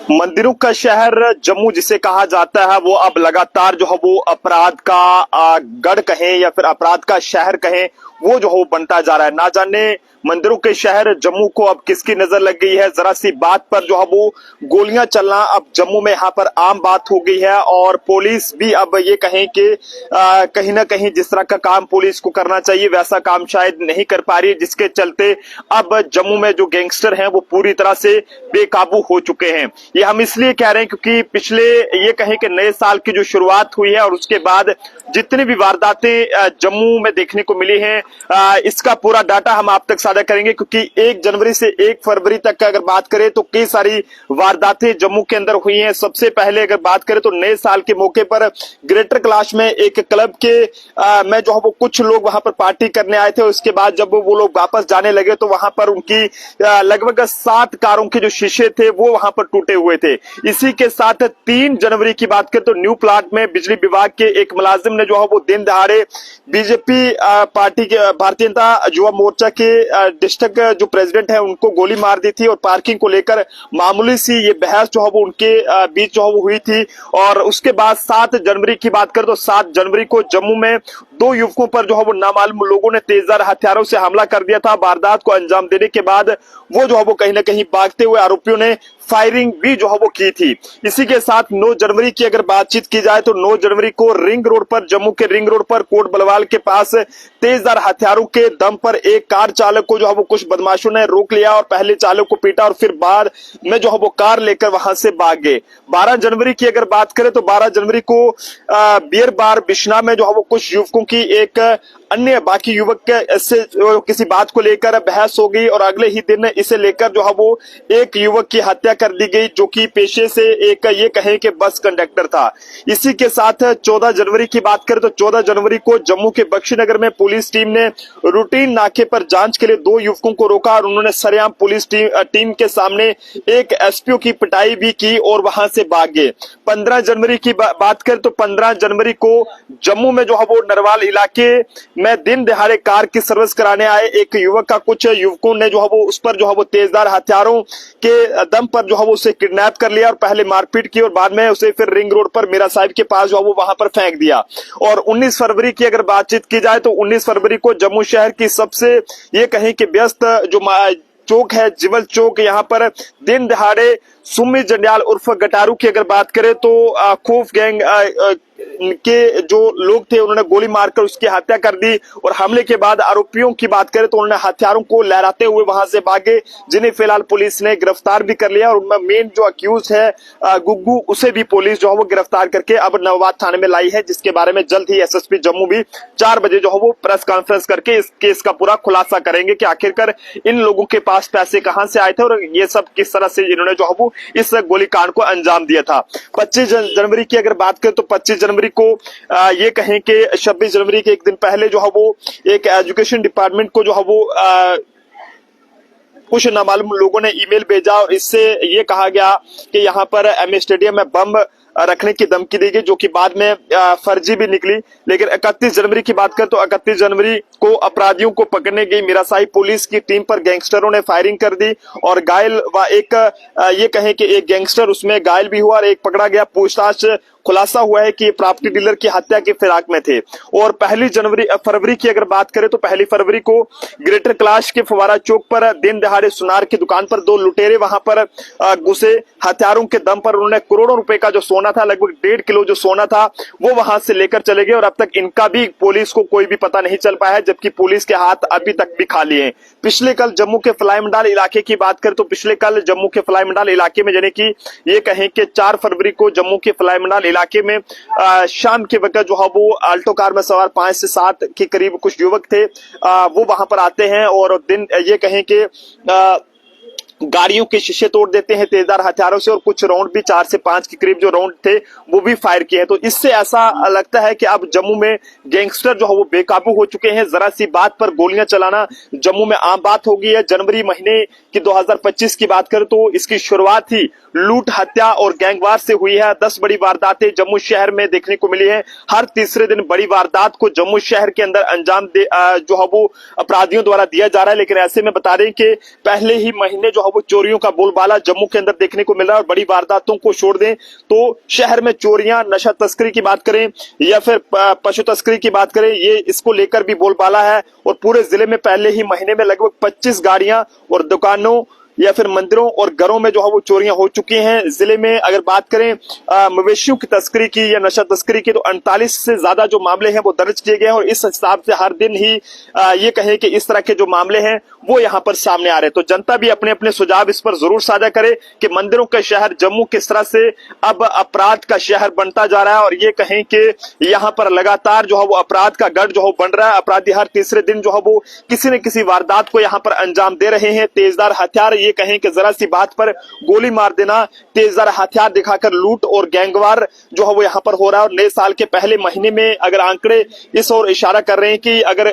मंदिरों का शहर जम्मू जिसे कहा जाता है वो अब लगातार जो है वो अपराध का गढ़ कहें या फिर अपराध का शहर कहें वो जो है बनता जा रहा है। ना जाने मंदिरों के शहर जम्मू को अब किसकी नजर लग गई है। जरा सी बात पर जो है वो गोलियां चलना अब जम्मू में यहाँ पर आम बात हो गई है और पुलिस भी अब ये कहें कि कहीं ना कहीं जिस तरह का काम पुलिस को करना चाहिए वैसा काम शायद नहीं कर पा रही, जिसके चलते अब जम्मू में जो गैंगस्टर हैं वो पूरी तरह से बेकाबू हो चुके हैं। ये हम इसलिए कह रहे हैं क्योंकि पिछले ये कहें कि नए साल की जो शुरुआत हुई है और उसके बाद जितनी भी वारदातें जम्मू में देखने को मिली हैं इसका पूरा डाटा हम आप तक साझा करेंगे, क्योंकि 1 जनवरी से 1 फरवरी तक का अगर बात करें तो कई सारी वारदातें जम्मू के अंदर हुई हैं। सबसे पहले अगर बात करें तो नए साल के मौके पर ग्रेटर कैलाश में एक क्लब के में जो है वो कुछ लोग वहां पर पार्टी करने आए थे। उसके बाद जब वो लोग वापस जाने लगे तो वहां पर उनकी लगभग 7 कारों के जो शीशे थे वो वहां पर टूटे हुए थे। इसी के साथ 3 जनवरी की बात करें तो न्यू प्लांट में बिजली विभाग के एक मुलाजिम ने जो है वो दिन दहाड़े बीजेपी पार्टी के भारतीय जनता युवा मोर्चा के डिस्ट्रिक्ट जो प्रेसिडेंट है उनको गोली मार दी थी और पार्किंग को लेकर मामूली सी ये बहस जो है वो उनके बीच जो है वो हुई थी। और उसके बाद 7 जनवरी की बात करें तो 7 जनवरी को जम्मू में 2 युवकों पर जो है वो नामालूम लोगों ने तेजधार हथियारों से हमला कर दिया था। वारदात को अंजाम देने के बाद वो जो है वो कहीं ना कहीं भागते हुए आरोपियों ने फायरिंग भी जो है वो की थी। इसी के साथ 9 जनवरी की अगर बातचीत की जाए तो 9 जनवरी को रिंग रोड पर जम्मू के रिंग रोड पर कोट बलवाल के पास तेजधार हथियारों के दम पर एक कार चालक को जो है वो कुछ बदमाशों ने रोक लिया और पहले चालक को पीटा और फिर बाद में जो है वो कार लेकर वहां से भाग गए। 12 जनवरी की अगर बात करें तो 12 जनवरी को बियर बार बिश्ना में जो है वो कुछ युवकों की एक अन्य बाकी युवक से किसी बात को लेकर बहस हो गई और अगले ही दिन इसे लेकर जो है वो एक युवक की हत्या कर दी गई जो कि पेशे से एक ये कहें कि बस कंडक्टर था। इसी के साथ 14 जनवरी की बात करें तो 14 जनवरी को जम्मू के बख्शीनगर में पुलिस टीम ने रूटीन नाके पर जांच के लिए 2 युवकों को रोका और उन्होंने सरेआम पुलिस टीम के सामने एक एसपीओ की पिटाई भी की और वहां से भाग गए। 15 जनवरी की बात करें तो 15 जनवरी को जम्मू में जो है वो नरवाल इलाके में दिन दिहाड़े कार की सर्विस कराने आए एक युवक का कुछ युवकों ने जो है वो उस पर जो है वो तेजधार हथियारों के दम पर जो है वो उसे किडनैप कर लिया और पहले मारपीट की और बाद में उसे फिर रिंग रोड पर मीरा साहिब के पास जो है वो वहां पर फेंक दिया। और 19 फरवरी की अगर बातचीत की जाए तो 19 फरवरी को जम्मू शहर की सबसे ये कहें कि व्यस्त जो चौक है जिवल चौक, यहाँ पर दिन दहाड़े सुम्मी जंडियाल उर्फ गटारू की अगर बात करें तो खूफ गैंग के जो लोग थे उन्होंने गोली मारकर उसकी हत्या कर दी और हमले के बाद आरोपियों की बात करें तो उन्होंने हथियारों को लहराते हुए वहां से भागे, जिन्हें फिलहाल पुलिस ने गिरफ्तार भी कर लिया और उनमें मेन जो अक्यूज है गुग्गू उसे भी पुलिस जो है वो गिरफ्तार करके अब नवाबाद थाने में लाई है, जिसके बारे में जल्द ही एसएसपी जम्मू भी 4 बजे जो है वो प्रेस कॉन्फ्रेंस करके इस केस का पूरा खुलासा करेंगे कि आखिरकार इन लोगों के पास पैसे कहां से आए थे और ये सब किस तरह से इन्होंने जो है वो इस गोलीकांड को अंजाम दिया था। 25 जनवरी की अगर बात करें तो 25 जनवरी को ये कहें कि 26 जनवरी के एक दिन पहले जो है वो एक एजुकेशन डिपार्टमेंट को जो है वो कुछ नामालूम लोगों ने ईमेल भेजा और इससे ये कहा गया कि यहाँ पर एमए स्टेडियम में बम रखने की धमकी दी गई, जो कि बाद में फर्जी भी निकली। लेकिन 31 जनवरी की बात करें तो 31 जनवरी को अपराधियों को पकड़ने गई मीरा साहिब पुलिस की टीम पर गैंगस्टरों ने फायरिंग कर दी और घायल व एक ये कहें कि एक गैंगस्टर उसमें घायल भी हुआ और एक पकड़ा गया। पूछताछ खुलासा हुआ है कि ये प्रॉपर्टी डीलर की हत्या के फिराक में थे। और 1 फरवरी की अगर बात करें तो 1 फरवरी को ग्रेटर कैलाश के फवारा चौक पर दिन दहाड़े सुनार की दुकान पर 2 लुटेरे वहां पर घुसे। हथियारों के दम पर उन्होंने करोड़ों रुपए का जो सोना था, लगभग 1.5 किलो जो सोना था वो वहां से लेकर चले गए और अब तक इनका भी पुलिस को कोई भी पता नहीं चल पाया है, जबकि पुलिस के हाथ अभी तक भी खाली हैं। पिछले कल जम्मू के फलाई मंडाल इलाके की बात करें तो पिछले कल जम्मू के फलाई मंडाल इलाके में यानी कि ये कहें कि 4 फरवरी को जम्मू के फलाई मंडाल इलाके में शाम के वक्त जो है वो अल्टो कार में सवार 5 से 7 के करीब कुछ युवक थे, वो वहां पर आते हैं और दिन ये कहें कि गाड़ियों के शीशे तोड़ देते हैं तेजधार हथियारों से और कुछ राउंड भी 4 से 5 के करीब जो राउंड थे वो भी फायर किए हैं। तो इससे ऐसा लगता है कि अब जम्मू में गैंगस्टर जो है वो बेकाबू हो चुके हैं। जरा सी बात पर गोलियां चलाना जम्मू में आम बात हो गई है। जनवरी महीने की 2025 की बात करें तो इसकी शुरुआत ही लूट हत्या और गैंगवार से हुई है। 10 बड़ी वारदातें जम्मू शहर में देखने को मिली है। हर तीसरे दिन बड़ी वारदात को जम्मू शहर के अंदर अंजाम जो है वो अपराधियों द्वारा दिया जा रहा है। लेकिन ऐसे में बता रहे हैं कि पहले ही महीने जो है वो चोरियों का बोलबाला जम्मू के अंदर देखने को मिल रहा है। और बड़ी वारदातों को छोड़ दें तो शहर में चोरियां, नशा तस्करी की बात करें या फिर पशु तस्करी की बात करें, ये इसको लेकर भी बोलबाला है। और पूरे जिले में पहले ही महीने में लगभग 25 गाड़ियां और दुकानों या फिर मंदिरों और घरों में जो है वो चोरियां हो चुकी हैं। जिले में अगर बात करें मवेशियों की तस्करी की या नशा तस्करी की, तो 48 से ज्यादा जो मामले हैं वो दर्ज किए गए हैं। और इस हिसाब से हर दिन ही ये कहें कि इस तरह के जो मामले हैं वो यहाँ पर सामने आ रहे हैं। तो जनता भी अपने अपने सुझाव इस पर जरूर साझा करे कि मंदिरों का शहर जम्मू किस तरह से अब अपराध का शहर बनता जा रहा है। और ये कहें कि यहाँ पर लगातार जो है वो अपराध का गढ़ जो है बन रहा है। अपराधी हर तीसरे दिन जो है वो किसी न किसी वारदात को यहाँ पर अंजाम दे रहे हैं। तेजधार हथियार, ये कहें कि जरा सी बात पर गोली मार देना, तेजधार हथियार दिखाकर लूट और गैंगवार जो है वो यहाँ पर हो रहा है। और नए साल के पहले महीने में अगर आंकड़े इस ओर इशारा कर रहे हैं कि अगर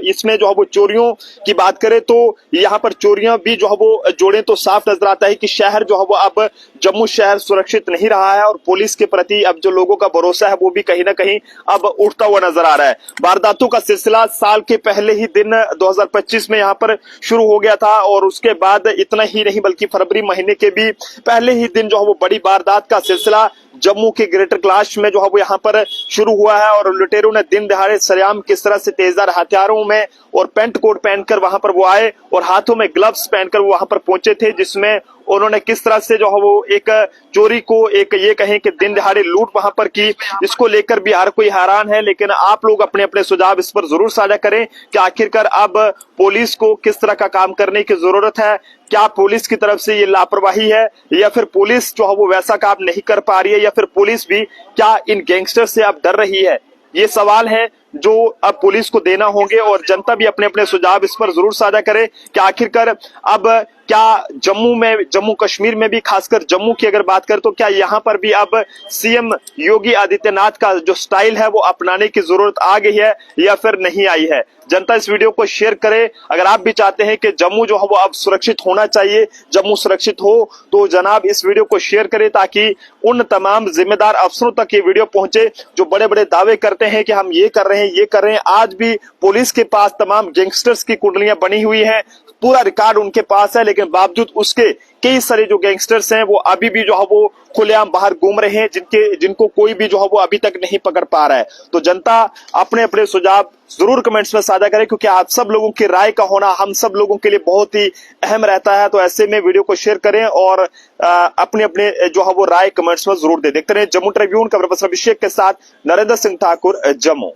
इसमें जो है वो चोरियों की बात करें तो यहाँ पर चोरियां भी जो है वो जोड़ें तो साफ नजर आता है कि शहर जो है वो अब जम्मू शहर सुरक्षित नहीं रहा है। और पुलिस के प्रति अब जो लोगों का भरोसा है वो भी कहीं ना कहीं अब उठता हुआ नजर आ रहा है। वारदातों का सिलसिला साल के पहले ही दिन 2025 में यहाँ पर शुरू हो गया था। और उसके बाद इतना ही नहीं बल्कि फरवरी महीने के भी पहले ही दिन जो है वो बड़ी वारदात का सिलसिला जम्मू के ग्रेटर कैलाश में जो है वो यहाँ पर शुरू हुआ है। और लुटेरों ने दिन दहाड़े सरेआम किस तरह से तेजधार हथियारों में और पेंट कोट पहनकर वहां पर वो आए और हाथों में ग्लव्स पहनकर वो वहां पर पहुंचे थे, जिसमें उन्होंने किस तरह से जो है वो एक चोरी को, एक ये कहें कि दिन दहाड़े लूट वहां पर की। इसको लेकर भी हर कोई हैरान है। लेकिन आप लोग अपने अपने सुझाव इस पर जरूर साझा करें कि आखिरकार अब पुलिस को किस तरह का काम करने की जरूरत है। क्या पुलिस की तरफ से ये लापरवाही है या फिर पुलिस जो है वो वैसा काम नहीं कर पा रही है, या फिर पुलिस भी क्या इन गैंगस्टर से अब डर रही है? ये सवाल है जो अब पुलिस को देना होंगे। और जनता भी अपने अपने सुझाव इस पर जरूर साझा करे कि आखिरकार अब क्या जम्मू कश्मीर में भी, खासकर जम्मू की अगर बात करें तो क्या यहाँ पर भी अब सीएम योगी आदित्यनाथ का जो स्टाइल है वो अपनाने की जरूरत आ गई है या फिर नहीं आई है? जनता इस वीडियो को शेयर करे। अगर आप भी चाहते हैं कि जम्मू जो है वो अब सुरक्षित होना चाहिए, जम्मू सुरक्षित हो, तो जनाब इस वीडियो को शेयर करें ताकि उन तमाम जिम्मेदार अफसरों तक ये वीडियो पहुंचे जो बड़े बड़े दावे करते हैं कि हम ये कर रहे हैं, ये कर रहे हैं। आज भी पुलिस के पास तमाम गैंगस्टर्स की कुंडलियां बनी हुई हैं, पूरा रिकॉर्ड उनके पास है, लेकिन बावजूद उसके कई सारे जो गैंगस्टर्स हैं वो अभी भी जो है वो खुलेआम बाहर घूम रहे हैं, जिनको कोई भी जो है वो अभी तक नहीं पकड़ पा रहा है। तो जनता अपने अपने सुझाव जरूर कमेंट्स में साझा करें, क्योंकि आप सब लोगों की राय का होना हम सब लोगों के लिए बहुत ही अहम रहता है। तो ऐसे में वीडियो को शेयर करें और अपने अपने जो है वो राय कमेंट्स में जरूर दें। देखते रहे जम्मू ट्रिब्यून, खबर पर्सन अभिषेक के साथ नरेंद्र सिंह ठाकुर, जम्मू।